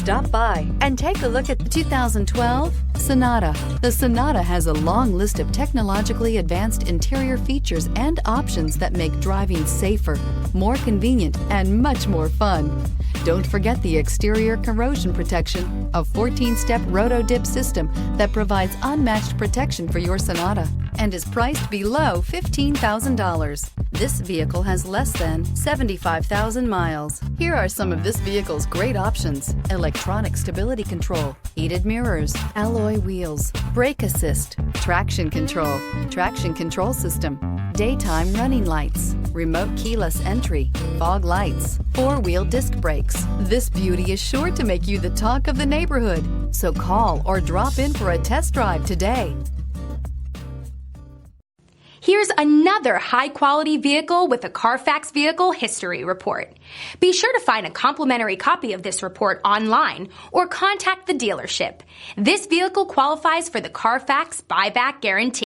Stop by and take a look at the 2012 Sonata. The Sonata has a long list of technologically advanced interior features and options that make driving safer, more convenient, and much more fun. Don't forget the exterior corrosion protection, a 14-step roto-dip system that provides unmatched protection for your Sonata and is priced below $15,000. This vehicle has less than 75,000 miles. Here are some of this vehicle's great options: electronic stability control, heated mirrors, alloy wheels, brake assist, traction control system, daytime running lights, remote keyless entry, fog lights, four-wheel disc brakes. This beauty is sure to make you the talk of the neighborhood. So call or drop in for a test drive today. Here's another high-quality vehicle with a Carfax Vehicle History Report. Be sure to find a complimentary copy of this report online or contact the dealership. This vehicle qualifies for the Carfax Buyback Guarantee.